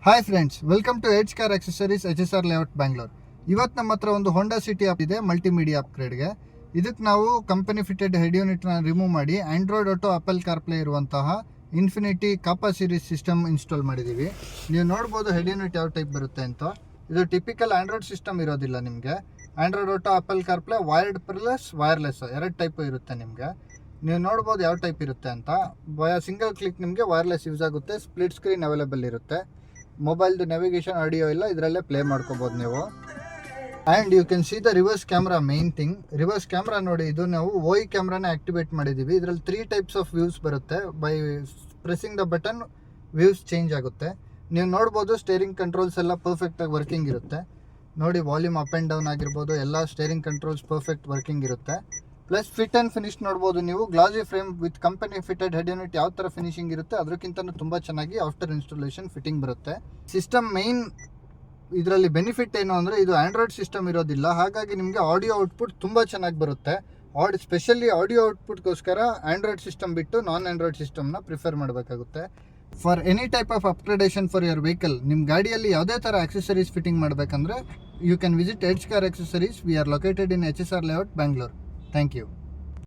Hi friends, welcome to Edge car accessories HSR layout Bangalore. ಇವತ್ತು ನಮ್ಮ ಹತ್ರ ಒಂದು ಹೋಂಡಾ ಸಿಟಿ ಆಪ್ ಇದೆ ಮಲ್ಟಿಮೀಡಿಯಾ ಅಪ್ಗ್ರೇಡ್ಗೆ. ಇದಕ್ಕೆ ನಾವು ಕಂಪನಿ ಫಿಟೆಡ್ ಹೆಡ್ ಯೂನಿಟ್ನ ರಿಮೂವ್ ಮಾಡಿ ಆಂಡ್ರಾಯ್ಡ್ ಆಟೋ ಆಪಲ್ ಕಾರ್ಪ್ಲೇ ಇರುವಂತಹ Infinity Kappa series system install ಮಾಡಿದ್ದೀವಿ. ನೀವು ನೋಡ್ಬೋದು ಹೆಡ್ ಯೂನಿಟ್ ಯಾವ ಟೈಪ್ ಬರುತ್ತೆ ಅಂತ. ಇದು ಟಿಪಿಕಲ್ ಆಂಡ್ರಾಯ್ಡ್ ಸಿಸ್ಟಮ್ ಇರೋದಿಲ್ಲ. ನಿಮಗೆ Android Auto Apple CarPlay wired plus wireless ಎರಡು ಟೈಪ್ ಇರುತ್ತೆ. ನಿಮಗೆ ನೀವು ನೋಡ್ಬೋದು ಯಾವ ಟೈಪ್ ಇರುತ್ತೆ ಅಂತ. ಸಿಂಗಲ್ ಕ್ಲಿಕ್ ನಿಮಗೆ ವೈರ್ಲೆಸ್ ಯೂಸ್ ಆಗುತ್ತೆ. ಸ್ಪ್ಲಿಟ್ ಸ್ಕ್ರೀನ್ ಅವೈಲೇಬಲ್ ಇರುತ್ತೆ. ಮೊಬೈಲ್ದು ನ್ಯಾವಿಗೇಷನ್ ಆಡಿಯೋ ಇಲ್ಲ, ಇದರಲ್ಲೇ ಪ್ಲೇ ಮಾಡ್ಕೋಬೋದು ನೀವು. And you can see the reverse camera. Main thing reverse camera ನೋಡಿ, ಇದು ನಾವು OI ಕ್ಯಾಮ್ರಾನ ಆ್ಯಕ್ಟಿವೇಟ್ ಮಾಡಿದ್ದೀವಿ. ಇದರಲ್ಲಿ 3 ಟೈಪ್ಸ್ ಆಫ್ ವ್ಯೂಸ್ ಬರುತ್ತೆ. By pressing the button views change ಆಗುತ್ತೆ. ನೀವು ನೋಡ್ಬೋದು ಸ್ಟೇರಿಂಗ್ ಕಂಟ್ರೋಲ್ಸ್ ಎಲ್ಲ ಪರ್ಫೆಕ್ಟಾಗಿ ವರ್ಕಿಂಗ್ ಇರುತ್ತೆ. ನೋಡಿ, ವಾಲ್ಯೂಮ್ ಅಪ್ ಆ್ಯಂಡ್ ಡೌನ್ ಆಗಿರ್ಬೋದು, ಎಲ್ಲ ಸ್ಟೇರಿಂಗ್ ಕಂಟ್ರೋಲ್ಸ್ ಪರ್ಫೆಕ್ಟ್ ವರ್ಕಿಂಗ್ ಇರುತ್ತೆ. ಪ್ಲಸ್ ಫಿಟ್ ಆ್ಯಂಡ್ ಫಿನಿಶ್ ನೋಡ್ಬೋದು ನೀವು. Glossy frame with company fitted head unit ಯಾವ ಥರ ಫಿನಿಶಿಂಗ್ ಇರುತ್ತೆ ಅದಕ್ಕಿಂತ ತುಂಬ ಚೆನ್ನಾಗಿ ಆಫ್ಟರ್ ಇನ್ಸ್ಟಾಲೇಷನ್ ಫಿಟ್ಟಿಂಗ್ ಬರುತ್ತೆ. ಸಿಸ್ಟಮ್ ಮೈನ್ ಇದರಲ್ಲಿ ಬೆನಿಫಿಟ್ ಏನು ಅಂದರೆ, ಇದು ಆಂಡ್ರಾಯ್ಡ್ ಸಿಸ್ಟಮ್ ಇರೋದಿಲ್ಲ. ಹಾಗಾಗಿ ನಿಮಗೆ ಆಡಿಯೋ ಔಟ್ಪುಟ್ ತುಂಬ ಚೆನ್ನಾಗಿ ಬರುತ್ತೆ. ಸ್ಪೆಷಲಿ ಆಡಿಯೋ ಔಟ್ಪುಟ್ಗೋಸ್ಕರ ಆಂಡ್ರಾಯ್ಡ್ ಸಿಸ್ಟಮ್ ಬಿಟ್ಟು ನಾನ್ ಆಂಡ್ರಾಯ್ಡ್ ಸಿಸ್ಟಮ್ನ ಪ್ರಿಫರ್ ಮಾಡಬೇಕಾಗುತ್ತೆ. For any type of upgradation for your vehicle, ನಿಮ್ಮ ಗಾಡಿಯಲ್ಲಿ ಯಾವುದೇ ಥರ ಆಕ್ಸೆಸರೀಸ್ ಫಿಟ್ಟಿಂಗ್ ಮಾಡಬೇಕಂದ್ರೆ you can visit Edge car accessories. We are located in HSR layout Bangalore. Thank you.